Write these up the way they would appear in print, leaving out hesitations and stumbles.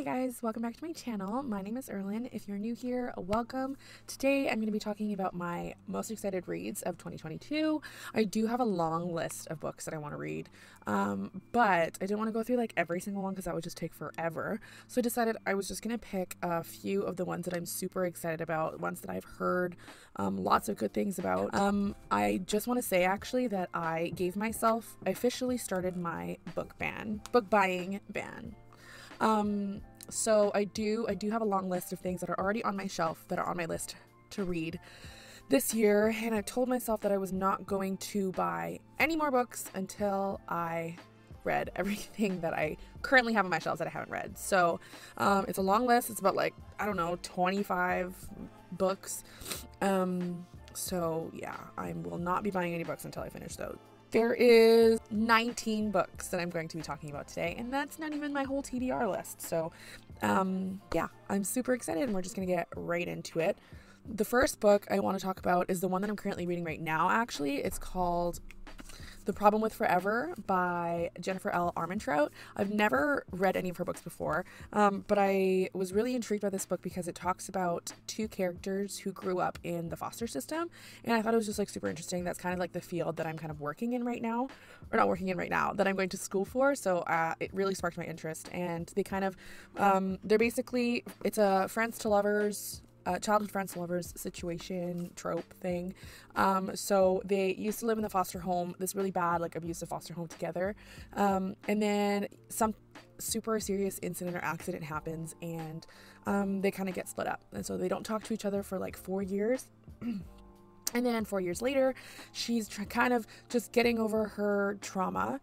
Hi guys, welcome back to my channel. My name is Erlyn. If you're new here, welcome. Today I'm going to be talking about my most excited reads of 2022. I do have a long list of books that I want to read, but I didn't want to go through like every single one because that would just take forever. So I decided I was just going to pick a few of the ones that I'm super excited about, ones that I've heard lots of good things about. I just want to say actually that I officially started my book buying ban. So I do have a long list of things that are already on my shelf that are on my list to read this year, and I told myself that I was not going to buy any more books until I read everything that I currently have on my shelves that I haven't read. So it's a long list. It's about 25 books. So yeah, I will not be buying any books until I finish those. There is 19 books that I'm going to be talking about today, and that's not even my whole TBR list. So yeah, I'm super excited, and we're just going to get right into it. The first book I want to talk about is the one that I'm currently reading right now, actually. It's called The Problem with Forever by Jennifer L. Armentrout. I've never read any of her books before, but I was really intrigued by this book because it talks about two characters who grew up in the foster system, and I thought it was just super interesting. That's kind of like the field that I'm kind of working in right now, or not working in right now, that I'm going to school for, so it really sparked my interest. And they kind of, it's a friends to lovers, childhood friends to lovers situation trope thing. So they used to live in the foster home, this really bad abusive foster home together, and then some super serious incident or accident happens, and they kind of get split up, and so they don't talk to each other for 4 years. And then 4 years later, she's kind of just getting over her trauma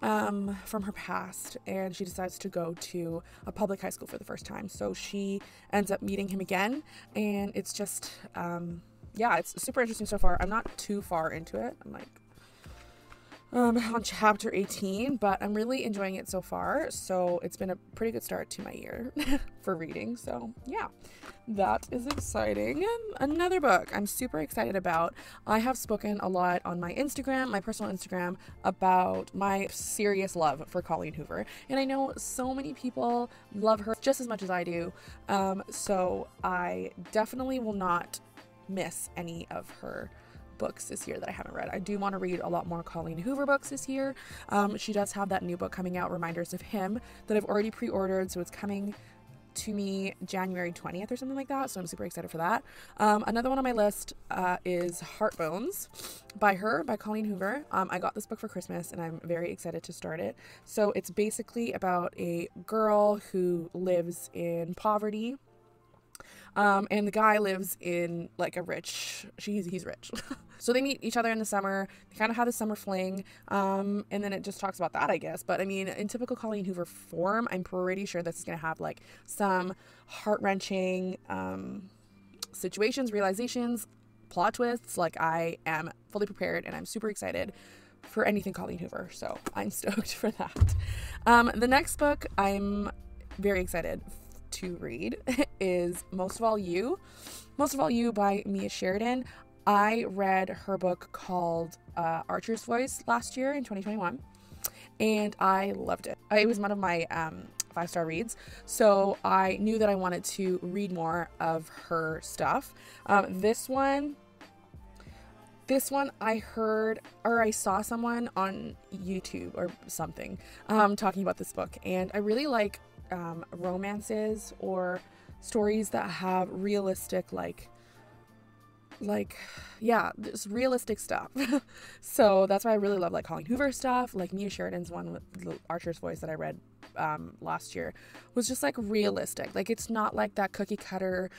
from her past, and she decides to go to a public high school for the first time. So she ends up meeting him again, and it's just yeah, it's super interesting so far. I'm not too far into it. I'm on chapter 18, but I'm really enjoying it so far. So it's been a pretty good start to my year for reading. So yeah, that is exciting. Another book I'm super excited about. I have spoken a lot on my Instagram, my personal Instagram, about my serious love for Colleen Hoover. And I know so many people love her just as much as I do. So I definitely will not miss any of her books this year that I haven't read. I do want to read a lot more Colleen Hoover books this year. She does have that new book coming out, Reminders of Him, that I've already pre-ordered, so it's coming to me January 20th or something like that, so I'm super excited for that. Another one on my list is Heartbones by Colleen Hoover. I got this book for Christmas, and I'm very excited to start it. So it's basically about a girl who lives in poverty, and the guy lives in he's rich. So they meet each other in the summer. They kind of have a summer fling, and then it just talks about that, I guess. But I mean, in typical Colleen Hoover form, I'm pretty sure this is going to have some heart-wrenching situations, realizations, plot twists. I am fully prepared, and I'm super excited for anything Colleen Hoover. So I'm stoked for that. The next book I'm very excited to read is Most of All You by Mia Sheridan. I read her book called Archer's Voice last year in 2021, and I loved it. It was one of my 5-star reads, so I knew that I wanted to read more of her stuff. This one I heard, or I saw someone on YouTube or something talking about this book, and I really like romances or stories that have realistic just realistic stuff. So that's why I really love Colleen Hoover stuff. Mia Sheridan's one with the Archer's Voice that I read last year was just realistic. It's not that cookie cutter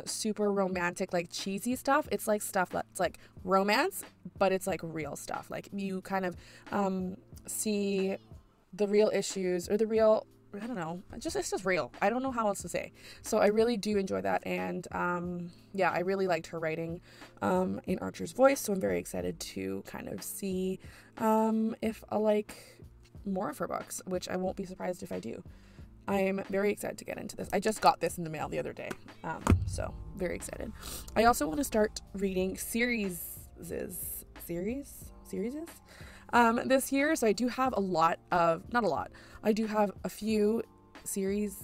super romantic cheesy stuff. It's stuff that's romance, but it's real stuff. You kind of see the real issues, or the real, I don't know, it's just real. I don't know how else to say. So I really do enjoy that, and yeah, I really liked her writing in Archer's Voice, so I'm very excited to kind of see if I like more of her books, which I won't be surprised if I do. I'm very excited to get into this. I just got this in the mail the other day, so very excited. I also want to start reading series this year, so I do have I do have a few series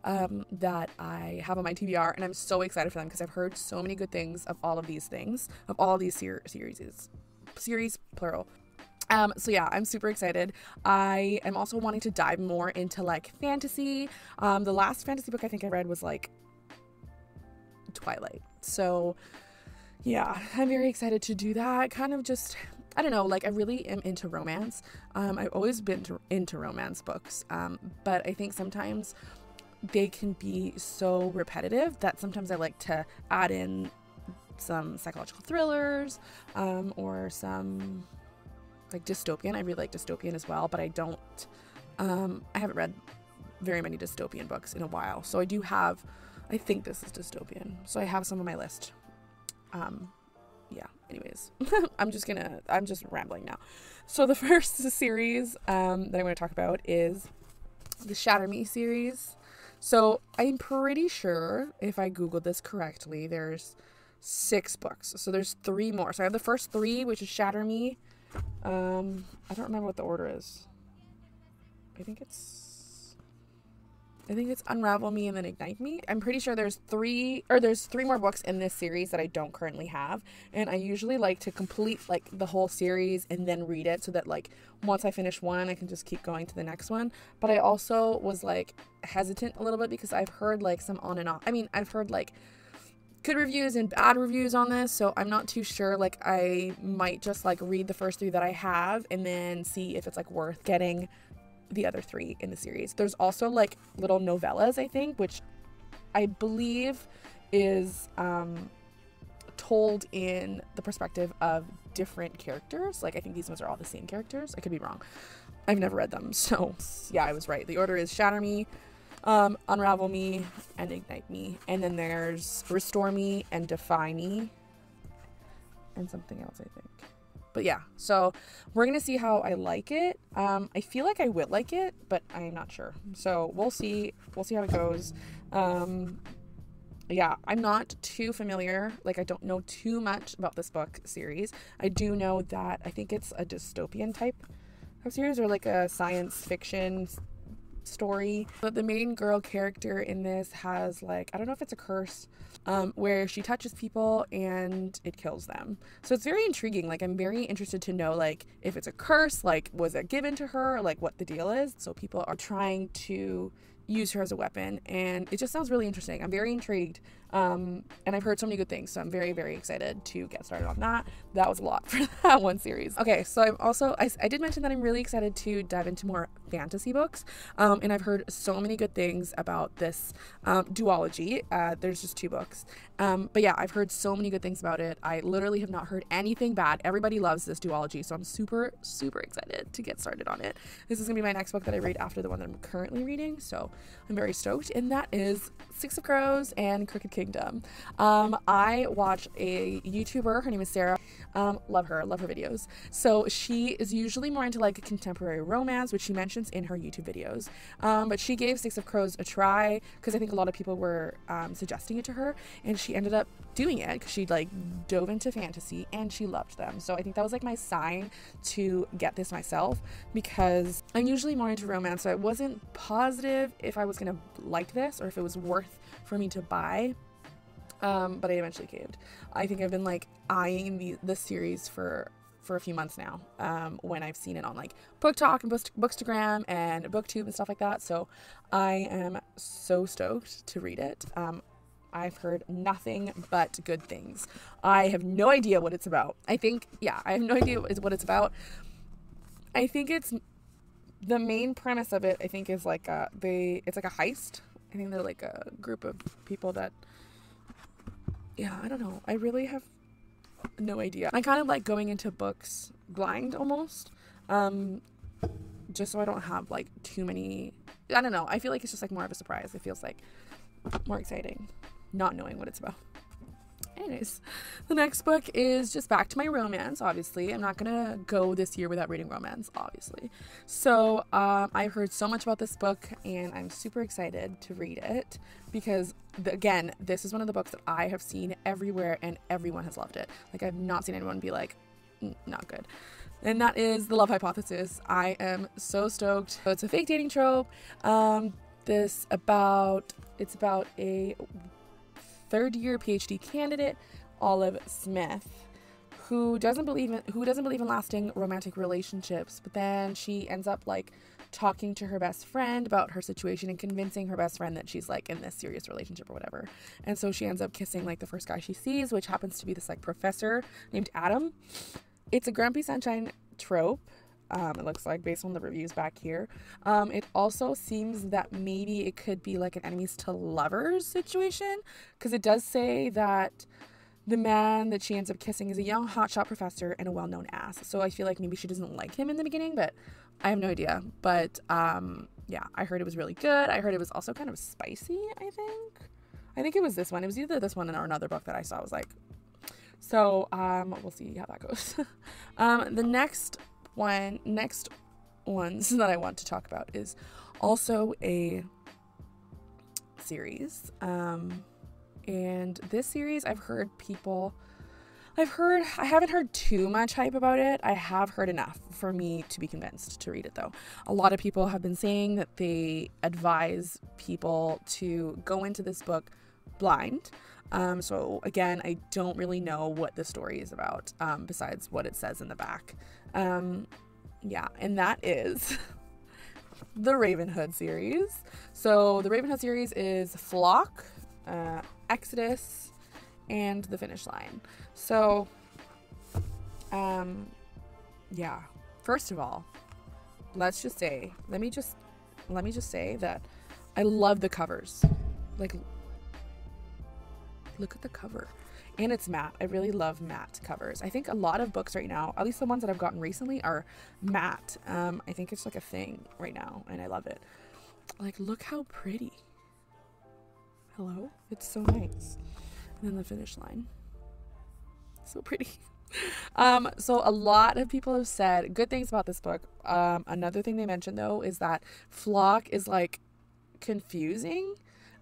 that I have on my TBR, and I'm so excited for them because I've heard so many good things of all of these things, of all these series plural. So yeah, I'm super excited. I am also wanting to dive more into like fantasy. The last fantasy book I think I read was like Twilight. So yeah, I'm very excited to do that. Kind of just, I don't know, like I really am into romance. I've always been into romance books. But I think sometimes they can be so repetitive that sometimes I like to add in some psychological thrillers, or some like dystopian. I really like dystopian as well, but I haven't read very many dystopian books in a while. So I think this is dystopian. So I have some on my list. Yeah, anyways, I'm just rambling now. So the first series, that I'm going to talk about is the Shatter Me series. So I'm pretty sure if I Googled this correctly, there's 6 books. So there's 3 more. So I have the first 3, which is Shatter Me. I don't remember what the order is. I think it's Unravel Me and then Ignite Me. I'm pretty sure there's 3 more books in this series that I don't currently have. And I usually like to complete like the whole series and then read it so that like once I finish one, I can just keep going to the next one. But I also was like hesitant a little bit because I've heard like some on and off. I mean, I've heard like good reviews and bad reviews on this, so I'm not too sure. Like I might just like read the first 3 that I have and then see if it's like worth getting the other 3 in the series. There's also like little novellas, I think, which I believe is told in the perspective of different characters. Like I think these ones are all the same characters. I could be wrong. I've never read them, so yeah, I was right. The order is Shatter Me, Unravel Me, and Ignite Me, and then there's Restore Me and Defy Me, and something else, I think. But yeah, so we're gonna see how I like it. I feel like I will like it, but I'm not sure. So we'll see how it goes. Yeah, I'm not too familiar. Like I don't know too much about this book series. I do know that I think it's a dystopian type of series or like a science fiction story. But the main girl character in this has like, I don't know if it's a curse, where she touches people and it kills them. So it's very intriguing. Like I'm very interested to know like if it's a curse, like was it given to her, like what the deal is. So people are trying to use her as a weapon, and it just sounds really interesting. I'm very intrigued, and I've heard so many good things, so I'm very, very excited to get started on that. That was a lot for that one series. Okay, so I'm also, I did mention that I'm really excited to dive into more fantasy books, and I've heard so many good things about this duology. There's just 2 books, but yeah, I've heard so many good things about it. I literally have not heard anything bad. Everybody loves this duology, so I'm super, super excited to get started on it. This is gonna be my next book that I read after the one that I'm currently reading, so I'm very stoked, and that is Six of Crows and Crooked Kingdom. I watch a YouTuber, her name is Sarah. Love her videos. So she is usually more into like a contemporary romance, which she mentions in her YouTube videos. But she gave Six of Crows a try because I think a lot of people were suggesting it to her, and she ended up doing it because she like dove into fantasy and she loved them. So I think that was like my sign to get this myself, because I'm usually more into romance, so I wasn't positive if I was gonna like this or if it was worth for me to buy. But I eventually caved. I think I've been like eyeing this series for a few months now, when I've seen it on like Book Talk and Bookstagram and BookTube and stuff like that. So I am so stoked to read it. I've heard nothing but good things. I have no idea what it's about. I have no idea what it's about. I think it's the main premise of it. I think is like it's like a heist. I think they're like a group of people that, yeah, I don't know. I really have no idea. I kind of like going into books blind almost, just so I don't have like too many, I don't know. I feel like it's just like more of a surprise. It feels like more exciting not knowing what it's about. Anyways, the next book is just back to my romance, obviously. I'm not gonna go this year without reading romance, obviously. So I've heard so much about this book, and I'm super excited to read it because, again, this is one of the books that I have seen everywhere and everyone has loved it. Like, I've not seen anyone be like, not good. And that is The Love Hypothesis. I am so stoked. So it's a fake dating trope. it's about a third-year PhD candidate, Olive Smith, who doesn't believe in lasting romantic relationships, but then she ends up like talking to her best friend about her situation and convincing her best friend that she's like in this serious relationship or whatever. And so she ends up kissing like the first guy she sees, which happens to be this like professor named Adam. It's a grumpy sunshine trope. It looks like, based on the reviews back here. It also seems that maybe it could be like an enemies to lovers situation, because it does say that the man that she ends up kissing is a young hotshot professor and a well-known ass. So I feel like maybe she doesn't like him in the beginning, but I have no idea. But yeah, I heard it was really good. I heard it was also kind of spicy, I think it was this one. It was either this one or another book that I saw. I was like, so we'll see how that goes. The next ones that I want to talk about is also a series. And this series, I haven't heard too much hype about it. I have heard enough for me to be convinced to read it, though. A lot of people have been saying that they advise people to go into this book blind. So again, I don't really know what the story is about, besides what it says in the back. Yeah, and that is the Ravenhead series. So the Ravenhead series is Flock, Exodus, and The Finish Line. So, yeah. First of all, let me just say that I love the covers. Like, look at the cover. And it's matte. I really love matte covers. I think a lot of books right now, at least the ones that I've gotten recently, are matte. I think it's like a thing right now, and I love it. Like, look how pretty. Hello? It's so nice. And then the finish line. So pretty. So a lot of people have said good things about this book. Another thing they mentioned, though, is that Flock is, like, confusing.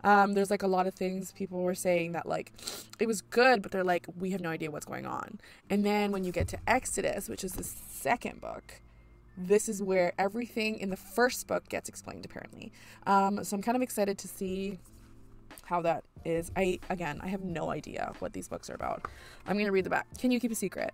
There's like a lot of things people were saying that like it was good, but they're like, we have no idea what's going on. And then when you get to Exodus, which is the second book, this is where everything in the first book gets explained, apparently. So I'm kind of excited to see how that is. I have no idea what these books are about. I'm going to read the back. Can you keep a secret?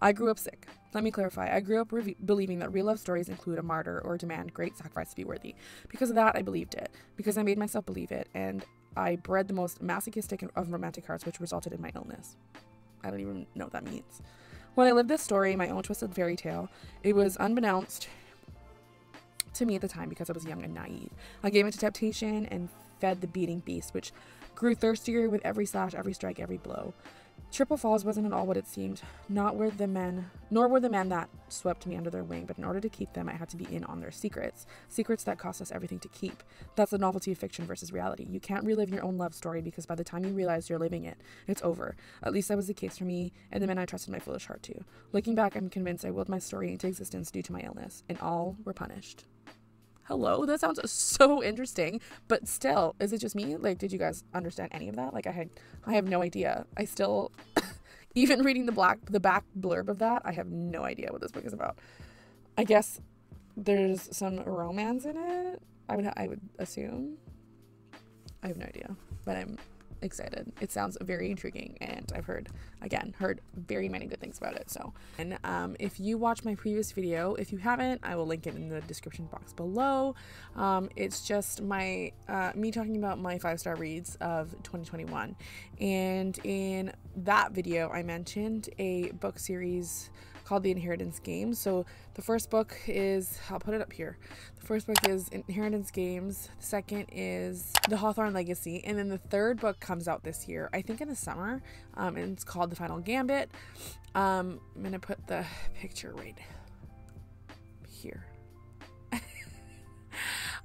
I grew up sick. Let me clarify. I grew up believing that real love stories include a martyr or demand great sacrifice to be worthy. Because of that, I believed it. Because I made myself believe it. And I bred the most masochistic of romantic hearts, which resulted in my illness. I don't even know what that means. When I lived this story, my own twisted fairy tale, it was unbeknownst to me at the time because I was young and naive. I gave into temptation and fed the beating beast, which grew thirstier with every slash, every strike, every blow. Triple Falls wasn't at all what it seemed. Nor were the men that swept me under their wing, but in order to keep them, I had to be in on their secrets. Secrets that cost us everything to keep. That's the novelty of fiction versus reality. You can't relive your own love story because by the time you realize you're living it, it's over. At least that was the case for me and the men I trusted my foolish heart to. Looking back, I'm convinced I willed my story into existence due to my illness, and all were punished. Hello, that sounds so interesting, but still, is it just me? Like, did you guys understand any of that? Like, I have no idea. I still, even reading the back blurb of that, I have no idea what this book is about. I guess there's some romance in it. I would assume. I have no idea, but I'm excited. It sounds very intriguing, and I've heard very many good things about it. So, and if you watched my previous video, if you haven't, I will link it in the description box below. It's just my me talking about my 5-star reads of 2021, and in that video I mentioned a book series called The Inheritance Games. So the first book is, I'll put it up here. The first book is Inheritance Games. The second is The Hawthorne Legacy. And then the third book comes out this year, I think in the summer. And it's called The Final Gambit. I'm going to put the picture right here.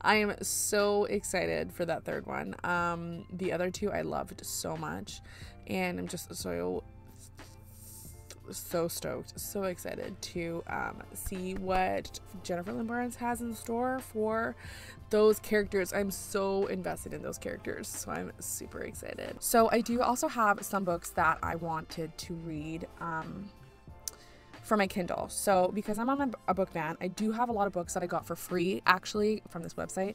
I am so excited for that third one. The other two I loved so much. And I'm just so stoked, so excited to see what Jennifer Lynn Barnes has in store for those characters. I'm so invested in those characters, so I'm super excited. So I do also have some books that I wanted to read for my Kindle. So because I'm on a book ban, I do have a lot of books that I got for free actually from this website.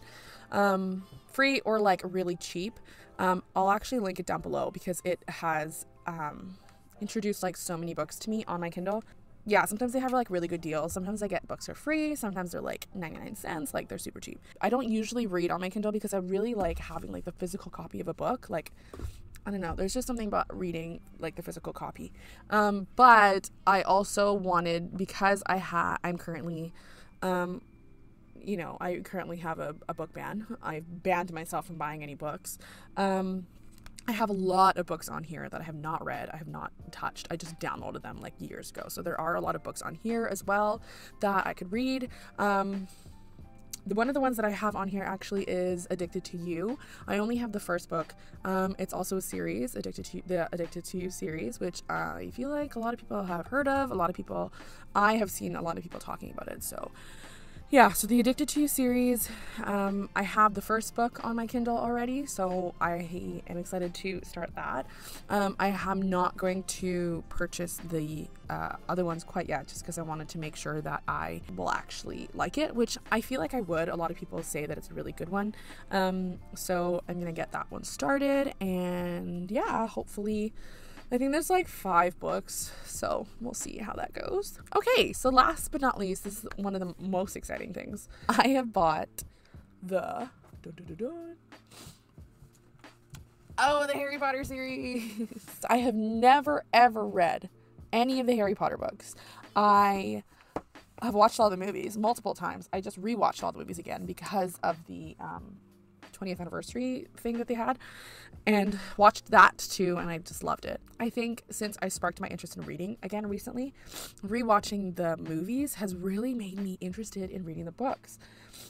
Free or like really cheap. I'll actually link it down below because it has introduced like so many books to me on my Kindle. Yeah, sometimes they have like really good deals. Sometimes I get books for free. Sometimes they're like 99 cents. Like they're super cheap. I don't usually read on my Kindle because I really like having like the physical copy of a book. Like, I don't know. There's just something about reading like the physical copy. But I also wanted, because I'm currently, I currently have a book ban. I've banned myself from buying any books. I have a lot of books on here that I have not read. I have not touched. I just downloaded them like years ago. So there are a lot of books on here as well that I could read. One of the ones that I have on here actually is Addicted to You. I only have the first book. It's also a series, the Addicted to You series, which I feel like a lot of people have heard of. I have seen a lot of people talking about it. So yeah, so the Addicted to You series, I have the first book on my Kindle already, so I am excited to start that. I am not going to purchase the other ones quite yet, just because I wanted to make sure that I will actually like it, which I feel like I would. A lot of people say that it's a really good one. So I'm going to get that one started, and yeah, hopefully. I think there's like 5 books, so we'll see how that goes. Okay, so last but not least, this is one of the most exciting things. I have bought the Harry Potter series. I have never ever read any of the Harry Potter books. I have watched all the movies multiple times. I just rewatched all the movies again because of the 20th anniversary thing that they had, and watched that too, and I just loved it. I think since I sparked my interest in reading again recently, rewatching the movies has really made me interested in reading the books,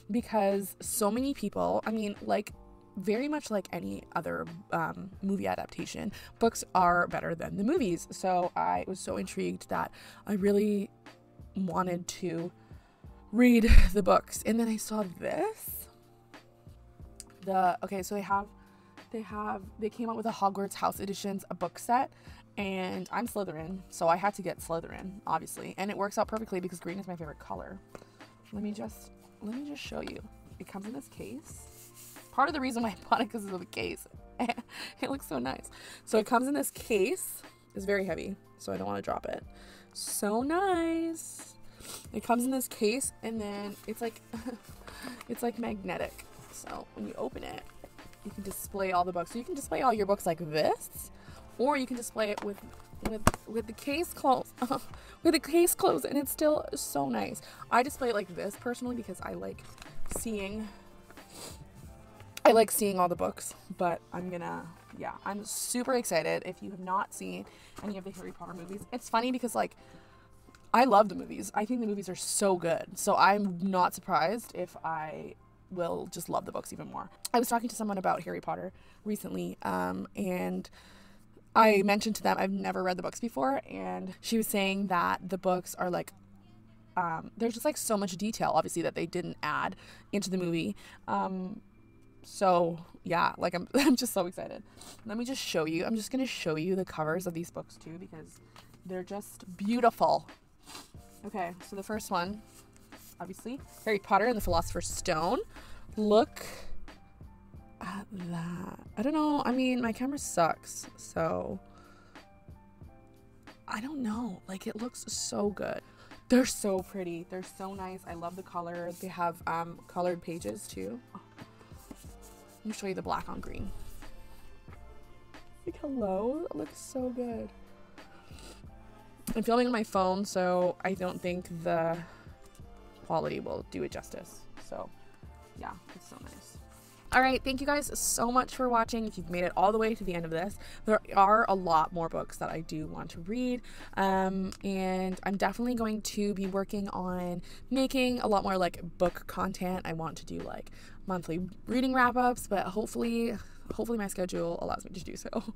because so many people, I mean, like very much like any other movie adaptation, books are better than the movies. So I was so intrigued that I really wanted to read the books, and then I saw this. So they came out with a Hogwarts House Editions, a book set, and I'm Slytherin, so I had to get Slytherin, obviously, and it works out perfectly because green is my favorite color. Let me just show you. It comes in this case. Part of the reason why I bought it because of the case. It looks so nice. So it comes in this case. It's very heavy, so I don't want to drop it. So nice. It comes in this case, and then it's like it's like magnetic. So when you open it, you can display all the books. So you can display all your books like this, or you can display it with the case closed. With the case closed, and it's still so nice. I display it like this personally because I like seeing all the books. But I'm super excited. If you have not seen any of the Harry Potter movies, it's funny because like I love the movies. I think the movies are so good. So I'm not surprised if I will just love the books even more. I was talking to someone about Harry Potter recently, and I mentioned to them I've never read the books before, and she was saying that the books are like there's just like so much detail, obviously, that they didn't add into the movie. So yeah, like I'm just so excited. Let me just show you. I'm just gonna show you the covers of these books too, because they're just beautiful. Okay, so the first one, obviously, Harry Potter and the Philosopher's Stone. Look at that. I don't know. I mean, my camera sucks, so I don't know. Like, it looks so good. They're so pretty. They're so nice. I love the color. They have colored pages too. Let me show you the black on green. Like, hello. It looks so good. I'm filming on my phone, so I don't think the quality will do it justice. So yeah, it's so nice. All right, thank you guys so much for watching. If you've made it all the way to the end of this, there are a lot more books that I do want to read, and I'm definitely going to be working on making a lot more like book content. I want to do like monthly reading wrap-ups, but hopefully my schedule allows me to do so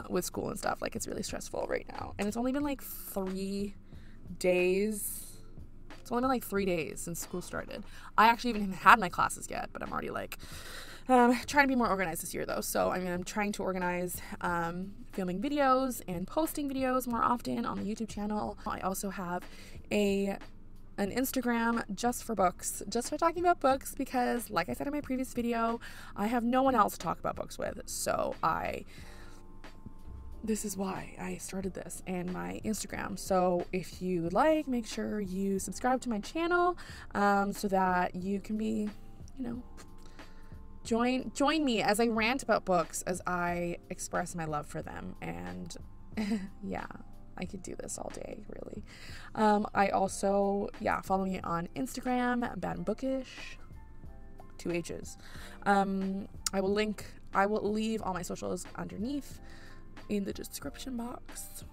with school and stuff. Like, it's really stressful right now, and it's only been like 3 days. It's only been like 3 days since school started. I actually even haven't had my classes yet, but I'm already like, Trying to be more organized this year though. So I mean, I'm trying to organize filming videos and posting videos more often on the YouTube channel. I also have an Instagram just for books, just for talking about books, because like I said in my previous video, I have no one else to talk about books with. So this is why I started this and my Instagram. So if you would like, make sure you subscribe to my channel so that you can be, you know, join me as I rant about books, as I express my love for them. And yeah, I could do this all day, really. I also, follow me on Instagram, Bad and Bookish, 2 H's. I will leave all my socials underneath in the description box.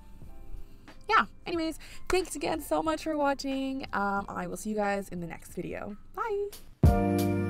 Yeah, anyways, thanks again so much for watching. I will see you guys in the next video. Bye!